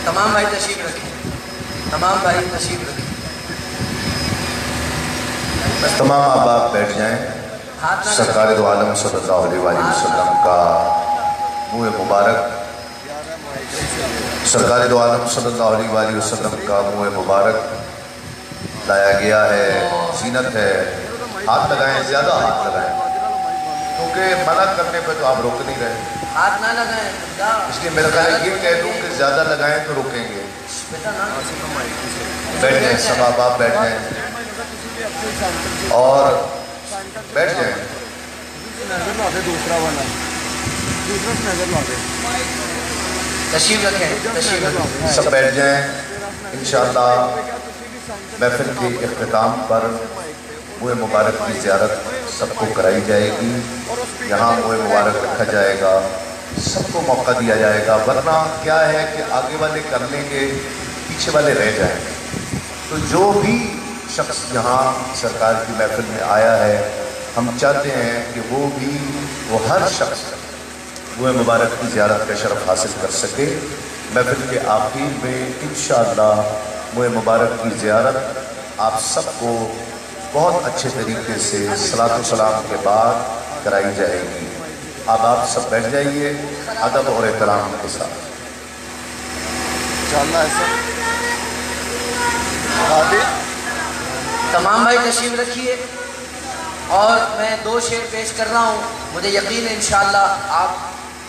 تمام بھائی تشریف رکھیں، تمام بھائی تشریف رکھیں، تمام آپ بیٹھ جائیں۔ سرکار دو عالم صلی اللہ علیہ وسلم کا منہ مبارک، سرکار دو عالم صلی اللہ علیہ وسلم کا منہ مبارک لایا گیا ہے، زینت ہے۔ ہاتھ لگائیں، زیادہ ہاتھ لگائیں، کیونکہ منع کرنے پہ تو آپ روک نہیں رہے۔ ہاتھ نہ لگائیں، اس لیے میرا خیال یہ کہہ دوں کہ زیادہ لگائیں تو رکیں گے۔ بیٹھ جائیں، سب آپ بیٹھ جائیں اور بیٹھ جائیں۔ تشریف رکھیں، تشریف رکھیں، سب بیٹھ جائیں۔ انشاءاللہ محفل کے اختتام پر منہ مبارک کی زیارت سب کو کرائی جائے گی۔ یہاں منہ مبارک رکھا جائے گا، سب کو موقع دیا جائے گا، ورنہ کیا ہے کہ آگے والے کر لیں گے، پیچھے والے رہ جائیں گے۔ تو جو بھی شخص یہاں سرکار کی محفل میں آیا ہے، ہم چاہتے ہیں کہ وہ ہر شخص منہ مبارک کی زیارت کا شرف حاصل کر سکے۔ محفل کے آخر میں انشاءاللہ منہ مبارک کی زیارت آپ سب کو بہت اچھے طریقے سے صلاۃ و سلام کے بعد کرائی جائے گی۔ اب آپ سب بیٹھ جائیے ادب اور احترام کے ساتھ۔ تمام بھائی تشریف رکھیے، اور میں 2 شعر پیش کر رہا ہوں۔ مجھے یقین ہے انشاءاللہ آپ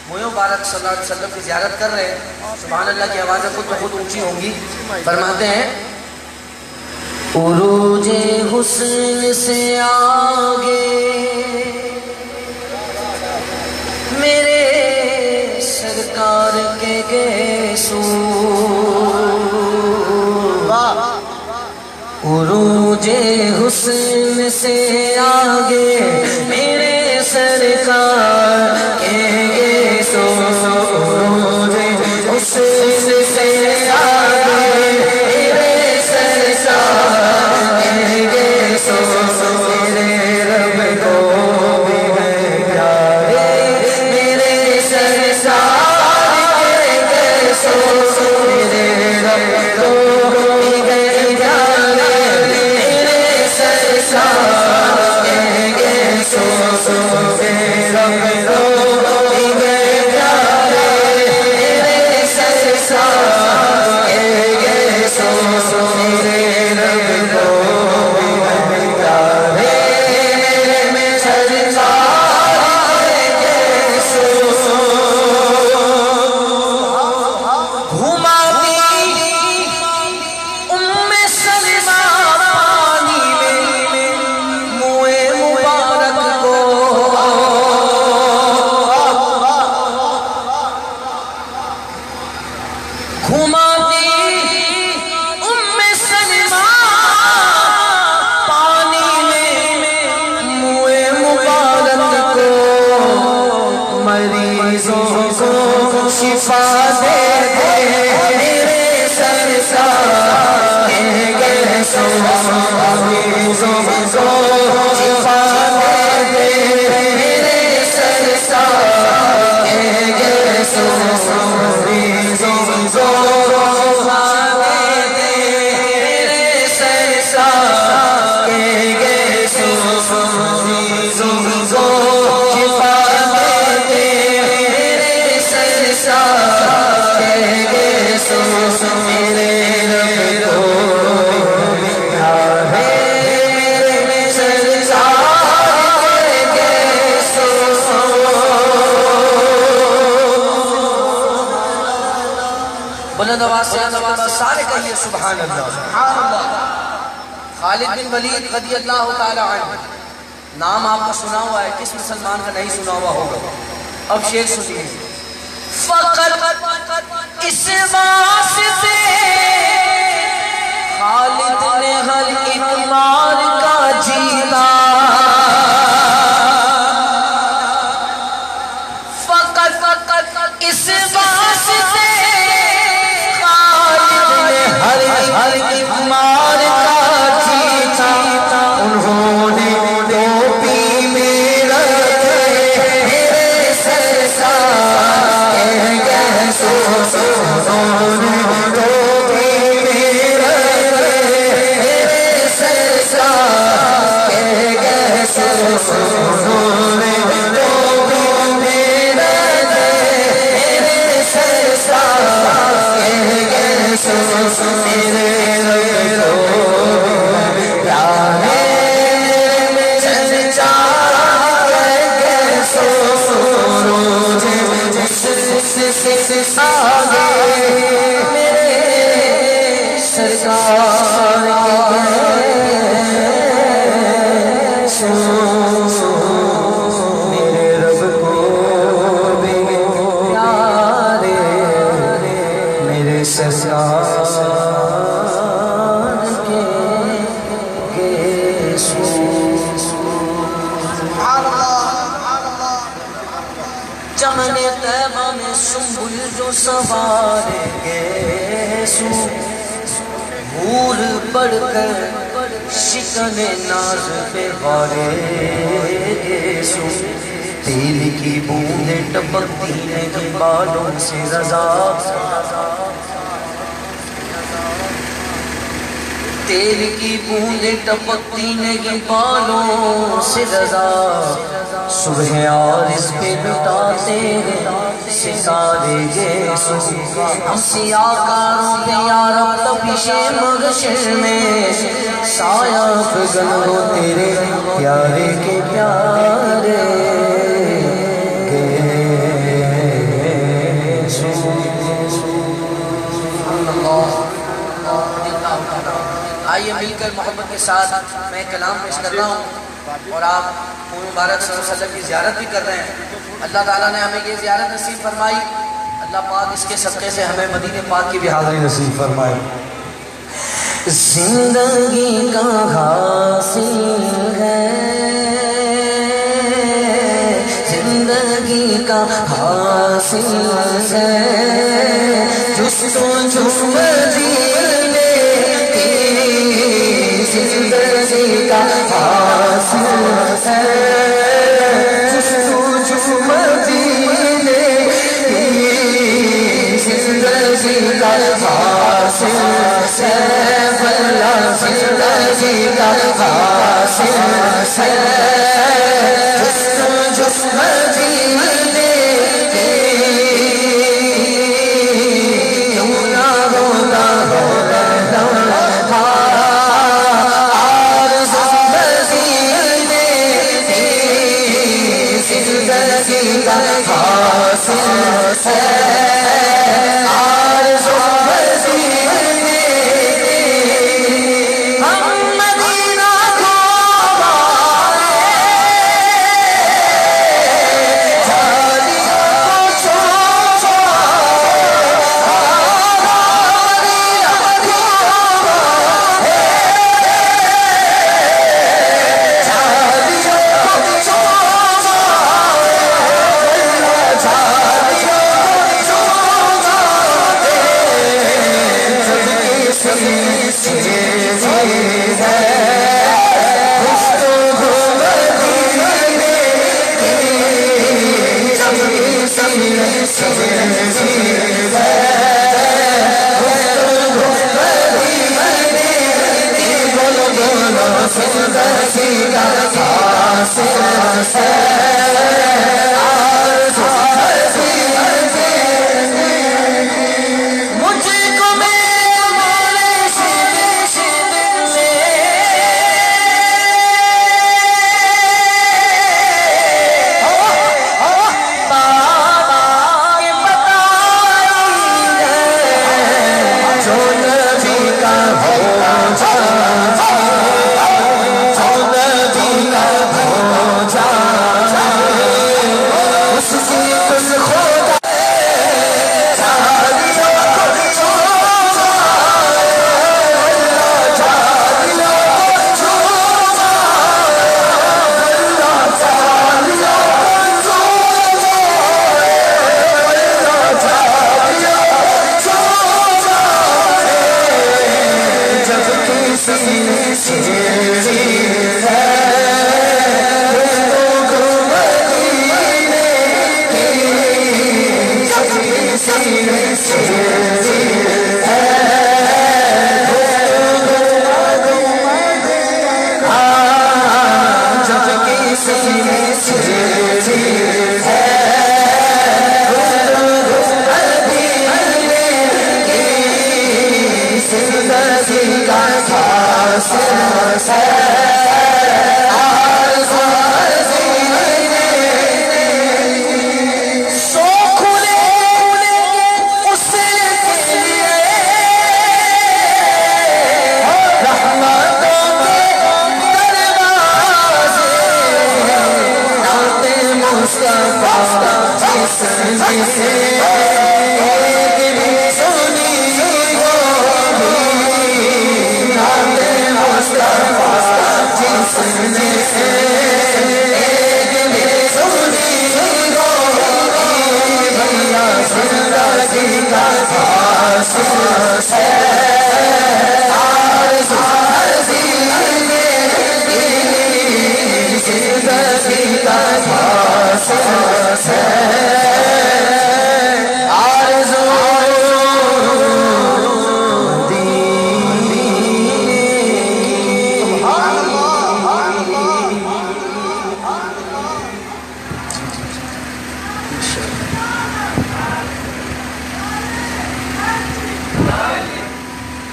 منہ مبارک صلی اللہ علیہ وسلم کی زیارت کر رہے ہیں۔ سبحان اللہ کی آوازیں خود بخود اونچی ہوں گی۔ فرماتے ہیں، عروج حسن سے آگے میرے سرکار کے گیسو، عروج حسن سے آگے میرے سرکار کے گیسو، عروج حسن سے آگے میرے سرکار کے گیسو، میرے رب کو بلند آواز سے سارے کہیے سبحان اللہ سبحان اللہ۔ خالد بن ولید رضی اللہ تعالی عنہ، نام آپ کا سنا ہوا ہے، کس مسلمان کا نہیں سنا ہوا ہوگا؟ اب شعر سنیے۔ فقط اس واسطے خالد نے ہر اتوار کا جیتا، فقط اس واسطے خالد نے ہر اتوار کا جیتا، انہوں نے ٹوپی میں رکھے سرسار چمن طیبہ میں سنبل جو سوارے گے سو، بھول پڑھ کر شکن ناز پہ غارے گے سو، تیل کی بوندیں ٹپکتی ہیں بالوں سے رضا، تیل کی بوندیں ٹپکتی ہیں بالوں سے رضا، صبح عارض پہ لٹاتے ہیں ستارے یسوع، ہم سیاہ کاروں پہ یا رب تپش مغشر میں سایہ افغن ہو تیرے پیارے کے پیارے یسوع۔ آئیے مل کر محبت کے ساتھ میں کلام پیش کر رہا ہوں اور آپ مبارک صلی اللہ علیہ وسلم کی زیارت بھی کر رہے ہیں۔ اللہ تعالیٰ نے ہمیں یہ زیارت نصیب فرمائی، اللہ پاک اس کے صدقے سے ہمیں مدینہ پاک کی بھی حاضری نصیب فرمائے۔ زندگی کا حاصل ہے، زندگی کا حاصل ہے، جستجو مدینے کی، زندگی کا حاصل ہے، جستجو مدینے کی، زندگی کا حاصل ہے، زندگی کا حاصل ہے، جستجو مدینے کی، کیوں نہ ہونا ہو آرزو مدینے کی، زندگی کا حاصل ہے، آرزو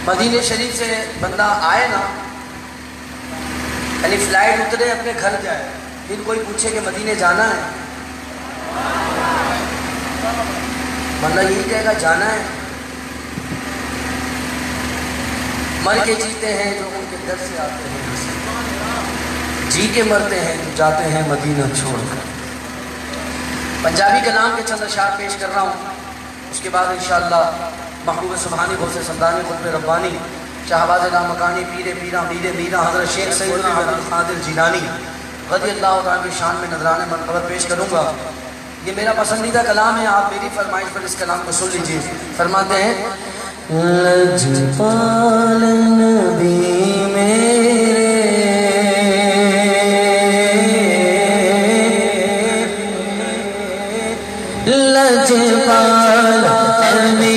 مدینہ شریف سے بندہ آئے نا، یعنی فلائٹ اترے اپنے گھر جائے، پھر کوئی پوچھے کہ مدینے جانا ہے، بندہ یہی کہے گا جانا ہے۔ مر کے جیتے ہیں جو ان کے در سے آتے ہیں، جی کے مرتے ہیں جو جاتے ہیں مدینہ چھوڑ کر۔ پنجابی کلام کے چند اشعار پیش کر رہا ہوں، اس کے بعد انشاءاللہ محبوب سبحانی غوث سمدانی قطب ربانی شہباز لامکانی پیر پیرا میر میرا حضرت شیخ سید عبد القادر جیلانی رضی اللہ تعالیٰ کی شان میں نذران منقبت پیش کروں گا۔ یہ میرا پسندیدہ کلام ہے، آپ میری فرمائش پر اس کلام کو سن لیجیے۔ فرماتے ہیں لجپال نبی میرے لجپال نبی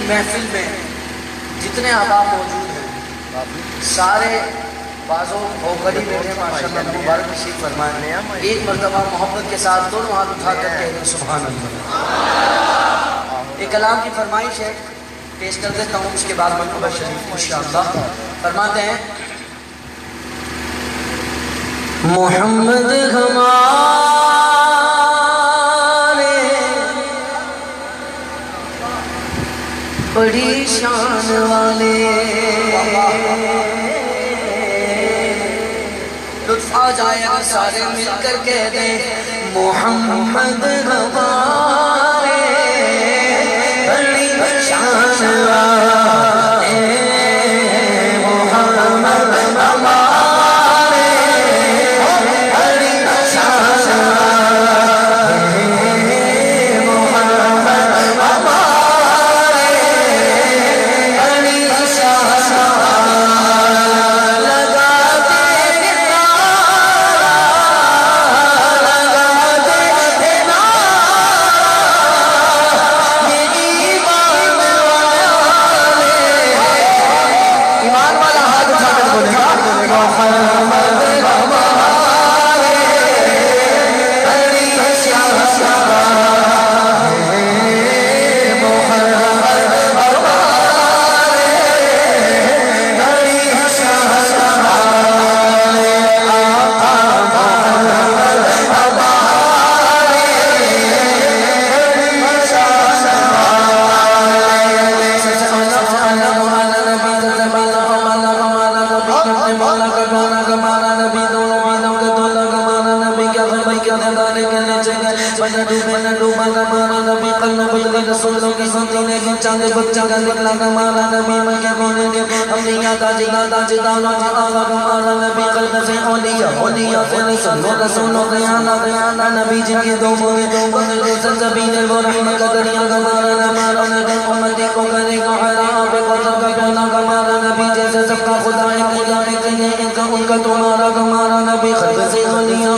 محفل میں جتنے احباب موجود ہیں سارے بازوں ہو کر ہی بیٹھے ماشاءاللہ مبارک نصیب فرمائے. ایک مرتبہ محبت کے ساتھ دونوں ہاتھ اٹھا کر کہہ دیں سبحان اللہ. ایک کلام کی فرمائش ہے پیش کر دیتا ہوں, اس کے بعد منقبہ شریف انشاءاللہ. فرماتے ہیں محمد ہمارے بڑی شان والے, لطف آ جائے گا سارے مل کر کہہ دیں محمد ہمارے بڑی شان والے, محمد ہمارے بڑی شان والے, محمد ہمارے بڑی شان والے. لگا دے ایمان والا ہاتھ اٹھا کر بولے گا محمد ہمارے بڑی شان والے, محمد ہمارے بڑی شان والے, آقا محمد ہمارے بڑی شان نبی جن کے دو مونے زمین وہ رحمت کا دریا گمانا امتی کو کرے گا حرام قدر کا گونا گمانا نبی جیسے سب کا خدا ان کا تمہارا گمانا نبی خلق سے ولیاں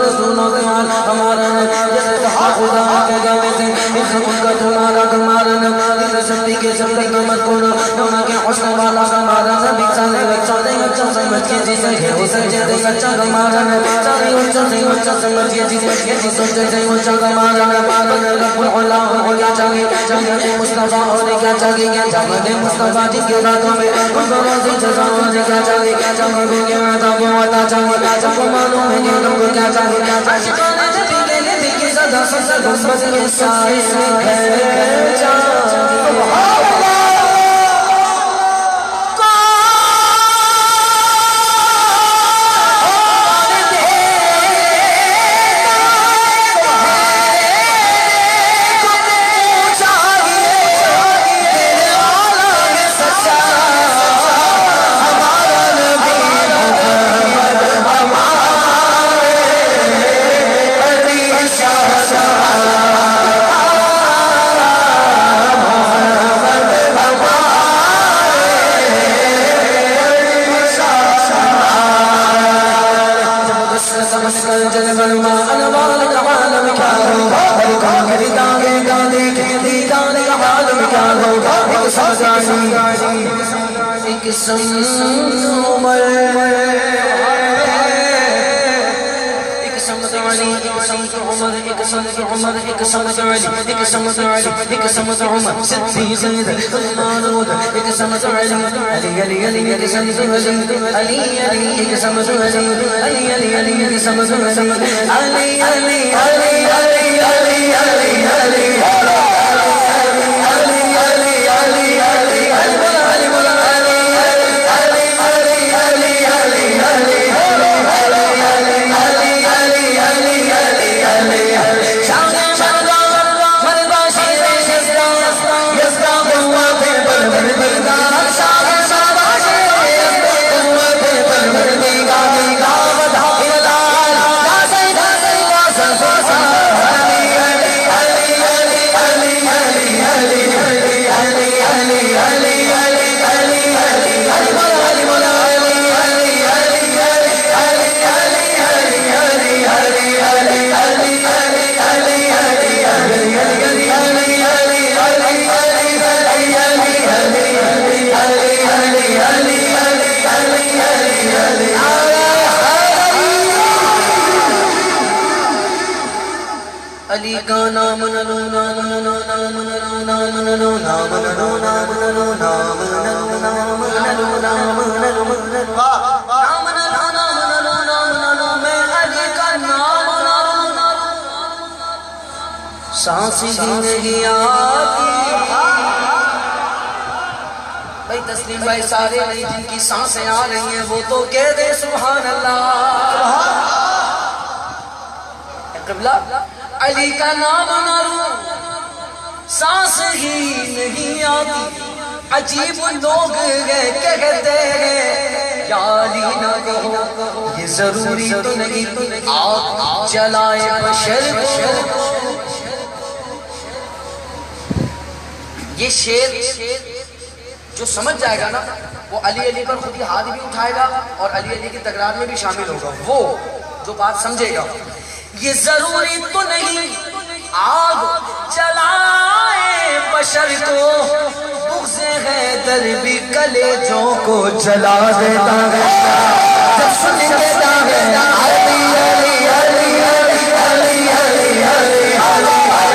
رسولوں کے ہمارا جیسے سب کا خدا کے گاوے سے ان کا تمہارا گمانا نبی سبتی کے سب تک مت کرو نونا کے حسن والا گمانا نبی سانے وچانے اچھا سمجھ کے جسے اسے جیسے اچھا گمانا نبی سانے اچھا سمجھ کے جسے سوچے سے اچھا گمانا نبی رب العلا ہو کیا چاہیے مصطفیٰ ہونے کیا چاہیے مصطفیٰ جس کے راتوں میں ان کو روزی جزا ہونے کیا چاہیے لوگوں کے عذاب و عطا چاہیے سب کو معلوم ہے کہ لوگوں کیا چاہیے عاشقان نبی کے نبی کی سدا سدا گنبد کے سائے ہے جان علی کا نام نلو نام نلو نام نلو نام نلو نام نلو نام نلو نام نلو نام نلو نام نلو نام میں علی کا نام سانس ہی نہیں آتی بھائی تسلیم بھائی سارے نہیں جن کی سانسیں آ رہی ہیں وہ تو کہہ دے سبحان اللہ قبلہ علی کا نام نہ لوں سانس ہی نہیں آتی عجیب لوگ کہتے ہیں یا علی نہ کہو یہ ضروری تو نہیں آگ جلائے بشر کو یہ شیر جو سمجھ جائے گا نا وہ علی علی پر خود ہی ہاتھ بھی اٹھائے گا اور علی علی کی تکرار میں بھی شامل ہوگا وہ جو بات سمجھے گا یہ ضروری تو نہیں آگ جلائے بشر کو بغض حیدر بھی کلیجوں کو جلا دیتا ہے جب سن لیتا ہے علی علی علی علی علی علی علی علی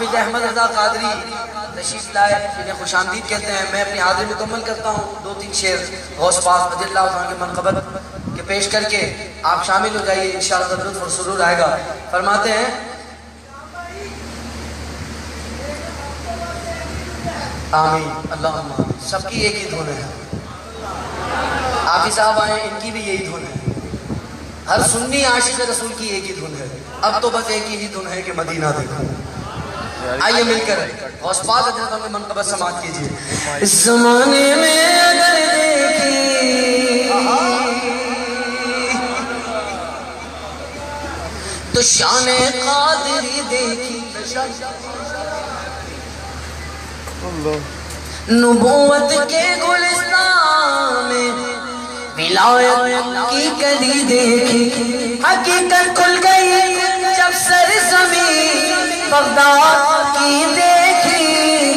حافظ احمد رضا قادری تشریف لائے، انہیں خوش آمدید کہتے ہیں۔ میں اپنی حاضری مکمل کرتا ہوں، 2-3 شعر غوث پاک رضی اللہ عنہ کی منقبت کے پیش کر کے آپ شامل ہو جائیے، انشاءاللہ لطف اور سرور آئے گا۔ فرماتے ہیں آمین اللہم آمین۔ سب کی ایک ہی دھن ہے، حافظ صاحب آئے ان کی بھی یہی دھن ہے، ہر سنی عاشق رسول کی ایک ہی دھن ہے۔ اب تو بس ایک ہی دھن ہے کہ مدینہ دیکھوں۔ آئیے مل کر غوث پاک رضی اللہ عنہ کی منقبت سماعت کیجیے۔ اس زمانے میں اگر دیکھی تو شان قادری دیکھی، نبوت کے گلستان میں ولایت کی کلی دیکھی، حقیقت کھل گئی جب سرزمین بغداد کی دیکھی،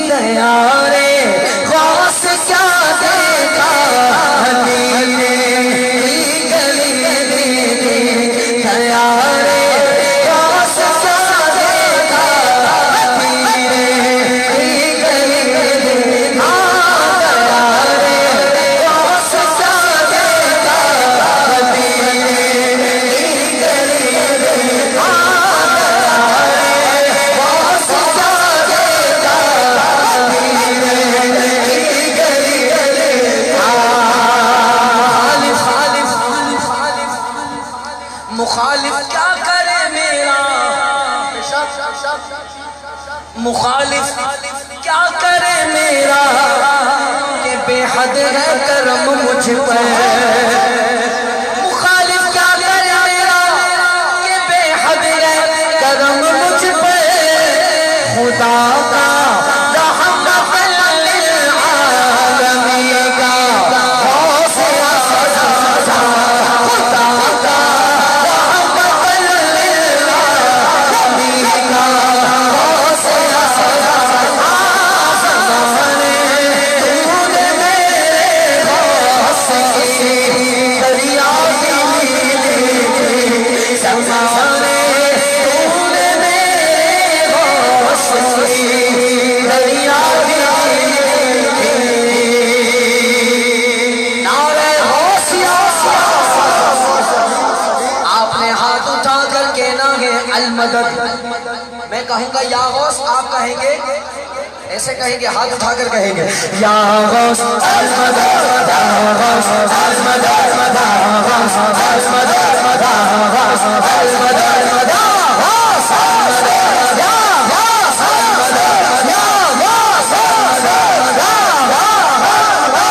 دیارے غوث کیا دیکھا حلیلے کی کلی دیکھی، دیارے غوث کیا دیکھا حلیلے کی کلی دیکھی، دیارے غوث کیا دیکھا حلیلے کی کلی دیکھی، مخالف کیا کرے میرا، مخالف کیا کرے میرا، کہ بے حد ہے کرم مجھ پر، مخالف کیا کرے میرا، کہ بے حد ہے کرم مجھ پر، خدا کا رحمت للعالمین کا غوث اعظم، خدا کا میں کہوں گا یا غوث، آپ کہیں گے ایسے کہیں گے، ہاتھ اٹھا کر کہیں گے یا غوث المدد، یا غوث المدد، یا غوث المدد، یا غوث المدد، یا غوث المدد، یا غوث المدد، یا غوث المدد،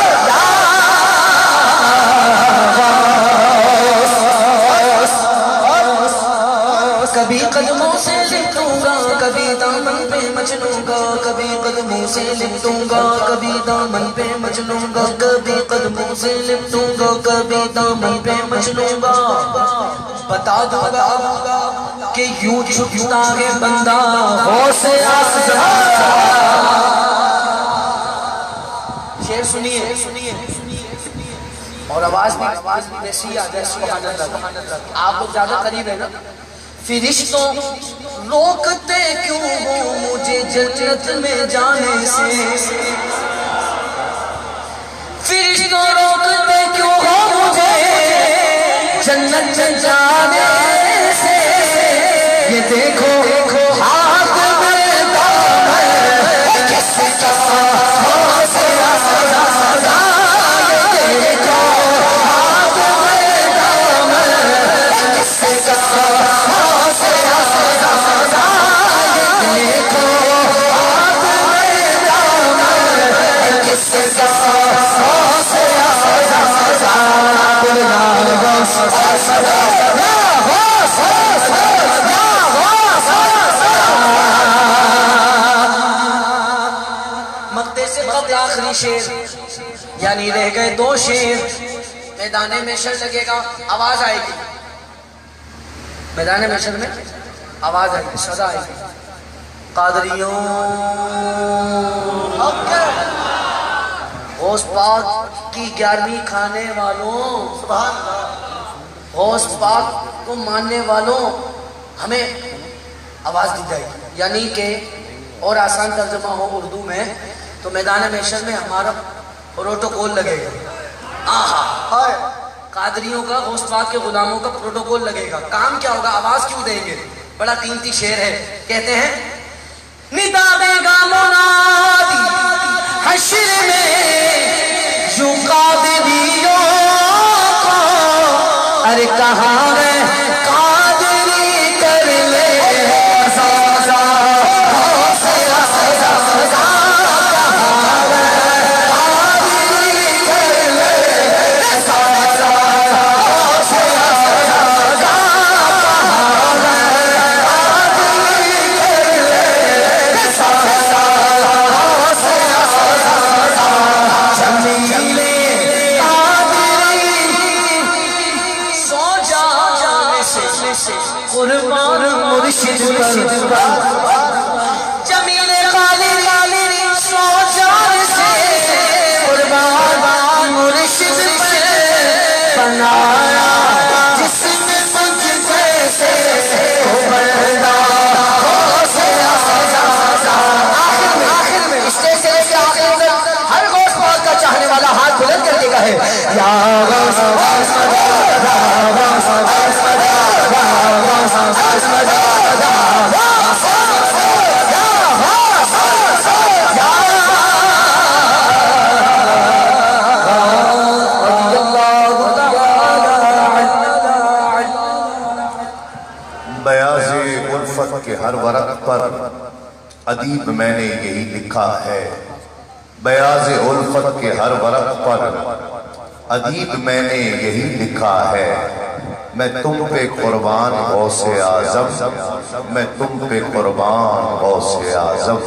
کبھی قدموں سے لپٹوں گا، کبھی دامن پہ مچلوں گا، کبھی قدموں سے لپٹوں گا، کبھی دامن پہ مچلوں گا، کبھی قدموں سے لپٹوں گا، کبھی دامن پہ مچلوں گا، بتا دوں گا کہ یوں چھپتا ہے بندہ غوث اعظم۔ شعر سنیے اور آواز بھی ایسی آ جائے، سبحان اللہ۔ آپ لوگ زیادہ قریب ہیں نا۔ فرشتوں روکتے کیوں ہو مجھے جنت میں جانے سے، فرشتوں روکتے کیوں ہو مجھے جنت میں جانے سے، یہ دیکھو ہاتھ میں دامن کس کا غوث اعظم، یہ دیکھو ہاتھ میں دامن کس کا مقطع سے قبل آخری شعر، یعنی رہ گئے 2 شعر، میدان محشر لگے گا، آواز آئے گی، میدان محشر میں آواز آئے گی، صدا آئے گی، قادریوں غوث پاک کی 11ویں کھانے والوں، غوث پاک کو ماننے والوں، ہمیں آواز دی جائے گی، یعنی کہ اور آسان ترجمہ ہو اردو میں تو میدان محشر میں ہمارا پروٹوکول لگے گا. آہا قادریوں کا غوث پاک کے غلاموں کا پروٹوکول لگے گا. کام کیا ہوگا؟ آواز کیوں دیں گے؟ بڑا قیمتی شعر ہے. کہتے ہیں ندا دے گا منادی حشر میں یوں قادریوں کو ارے کہاں ہے قادری کر لے قربان مرشد پر جمیل قادری سو جان سے قربان مرشد پر بنایا جس نے مجھ سے بردہ آخر میں اسٹیج سے آخر میں ہر غوث پاک کا چاہنے والا ہاتھ بلند کر کے کہے یا غوث بیاض الفت کے ہر ورق پر ادیب میں نے یہی لکھا ہے. بیاض الفت کے ہر ورق پر ادیب میں نے یہی لکھا ہے. میں تم پہ قربان غوث اعظم، میں تم پہ قربان غوث اعظم.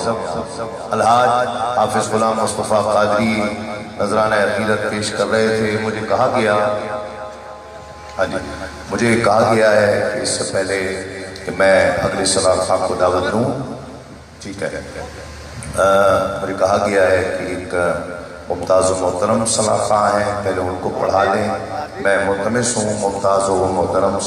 الحاج حافظ غلام مصطفیٰ قادری نذرانہ عقیدت پیش کر رہے تھے. مجھے کہا گیا ہے کہ اس سے پہلے کہ میں اگلے صلاح خان کو دعوت دوں، ٹھیک ہے، مجھے کہا گیا ہے کہ ایک ممتاز و محترم صلاح خان ہیں، پہلے ان کو پڑھا لیں. میں ملتمس ہوں ممتاز و محترم